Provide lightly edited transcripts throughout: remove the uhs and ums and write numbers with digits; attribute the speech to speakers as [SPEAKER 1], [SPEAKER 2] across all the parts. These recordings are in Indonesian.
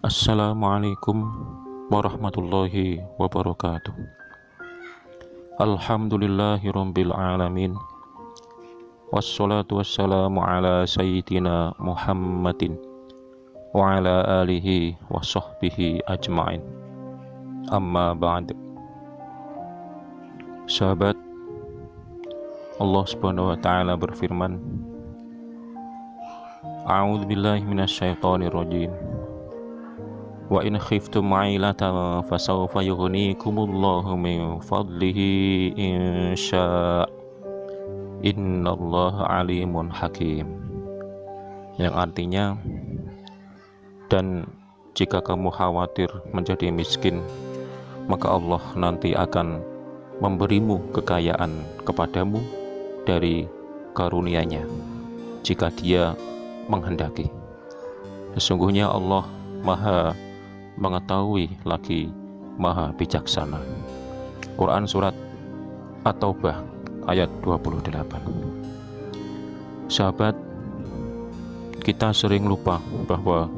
[SPEAKER 1] Assalamualaikum warahmatullahi wabarakatuh. Alhamdulillahirabbil alamin. Wassalatu wassalamu ala sayyidina Muhammadin wa ala alihi wa sahbihi ajma'in. Amma ba'd. Sahabat, Allah Subhanahu wa taala berfirman, A'udzu billahi minasyaitonir rajim. Wa in khiftum 'ailatan fasawfa yughnikumullahu min fadlihi insya innallaha alimun hakim. Yang artinya, dan jika kamu khawatir menjadi miskin, maka Allah nanti akan memberimu kekayaan kepadamu dari karunia-Nya jika Dia menghendaki. Sesungguhnya Allah Maha mengetahui lagi Maha bijaksana. Quran Surat At-Taubah ayat 28. Sahabat, kita sering lupa bahwa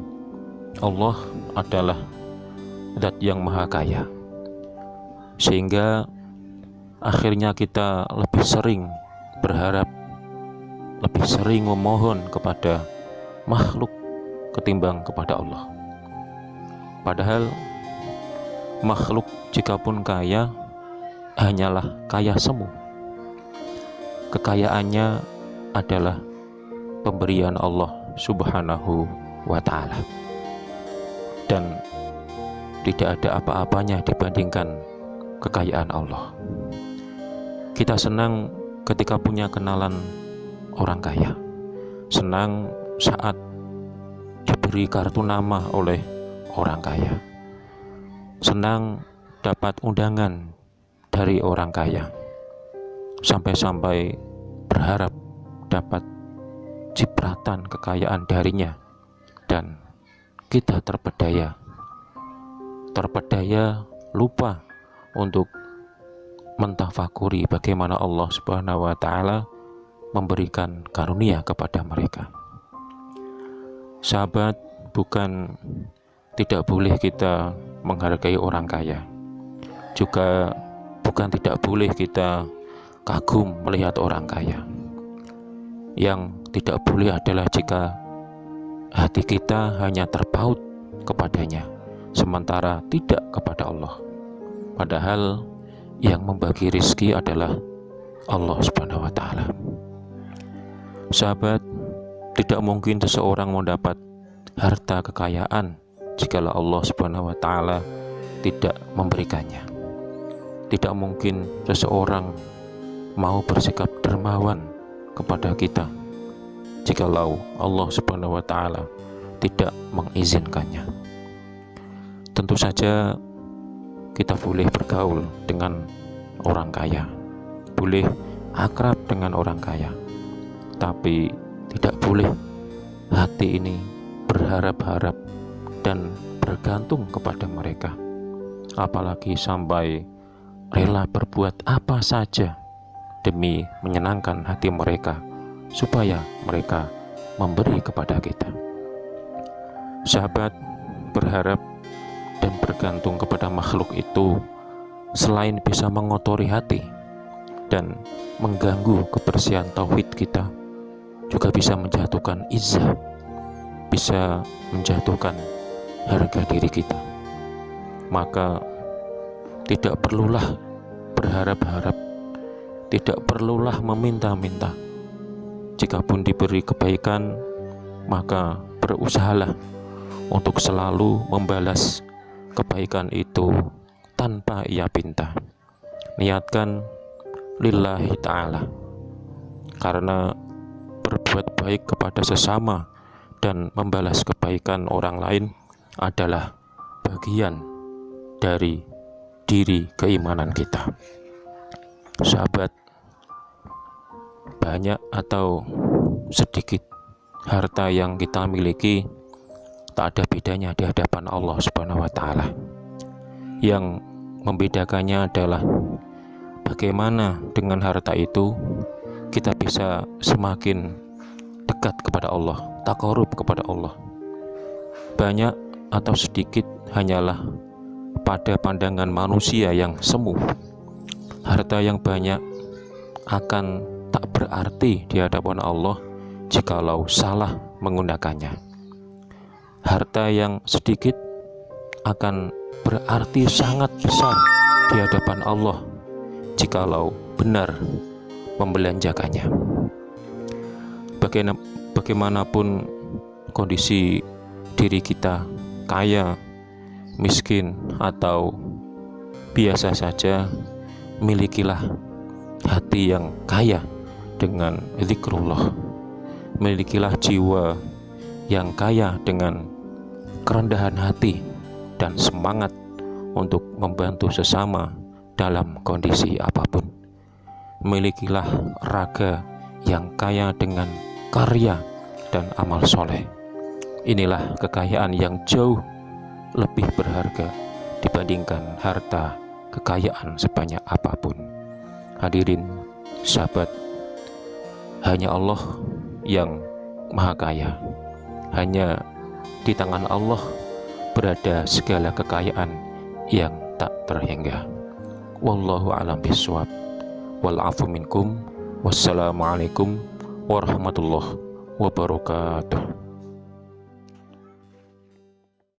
[SPEAKER 1] Allah adalah Zat yang Maha Kaya, sehingga akhirnya kita lebih sering berharap, lebih sering memohon kepada makhluk ketimbang kepada Allah. Padahal makhluk jikapun kaya, hanyalah kaya semu. Kekayaannya adalah pemberian Allah Subhanahu wa ta'ala, dan tidak ada apa-apanya dibandingkan kekayaan Allah. Kita senang ketika punya kenalan orang kaya, senang saat diberi kartu nama oleh orang kaya, senang dapat undangan dari orang kaya, sampai-sampai berharap dapat cipratan kekayaan darinya, dan kita terpedaya lupa untuk mentafakuri bagaimana Allah Subhanahu wa ta'ala memberikan karunia kepada mereka. Sahabat, bukan tidak boleh kita menghargai orang kaya, juga bukan tidak boleh kita kagum melihat orang kaya. Yang tidak boleh adalah jika hati kita hanya terpaut kepadanya, sementara tidak kepada Allah. Padahal yang membagi rizki adalah Allah Subhanahu wa ta'ala. Sahabat, tidak mungkin seseorang mendapat harta kekayaan jikalau Allah Subhanahu wa ta'ala tidak memberikannya. Tidak mungkin seseorang mau bersikap dermawan kepada kita jikalau Allah Subhanahu wa ta'ala tidak mengizinkannya. Tentu saja kita boleh bergaul dengan orang kaya, boleh akrab dengan orang kaya, tapi tidak boleh hati ini berharap-harap dan bergantung kepada mereka, apalagi sampai rela berbuat apa saja demi menyenangkan hati mereka, supaya mereka memberi kepada kita. Sahabat, berharap dan bergantung kepada makhluk itu selain bisa mengotori hati dan mengganggu kebersihan tauhid kita, juga bisa menjatuhkan izzah, bisa menjatuhkan harga diri kita. Maka tidak perlulah berharap-harap, tidak perlulah meminta-minta. Jikapun diberi kebaikan, maka berusahalah untuk selalu membalas kebaikan itu tanpa ia pinta. Niatkan lillahi ta'ala, karena berbuat baik kepada sesama dan membalas kebaikan orang lain adalah bagian dari diri keimanan kita. Sahabat, banyak atau sedikit harta yang kita miliki tak ada bedanya di hadapan Allah Subhanahu wa ta'ala. Yang membedakannya adalah bagaimana dengan harta itu kita bisa semakin dekat kepada Allah, taqarrub kepada Allah. Banyak atau sedikit hanyalah pada pandangan manusia yang semu. Harta yang banyak akan tak berarti di hadapan Allah jikalau salah menggunakannya. Harta yang sedikit akan berarti sangat besar di hadapan Allah jikalau benar membelanjakannya. Bagaimanapun kondisi diri kita, kaya, miskin, atau biasa saja, milikilah hati yang kaya dengan zikrullah. Milikilah jiwa yang kaya dengan kerendahan hati dan semangat untuk membantu sesama dalam kondisi apapun. Milikilah raga yang kaya dengan karya dan amal soleh. Inilah kekayaan yang jauh lebih berharga dibandingkan harta kekayaan sebanyak apapun. Hadirin sahabat, hanya Allah yang maha kaya. Hanya di tangan Allah berada segala kekayaan yang tak terhingga. Wallahu a'lam bishawab. Wal afu minkum. Wassalamualaikum warahmatullahi wabarakatuh.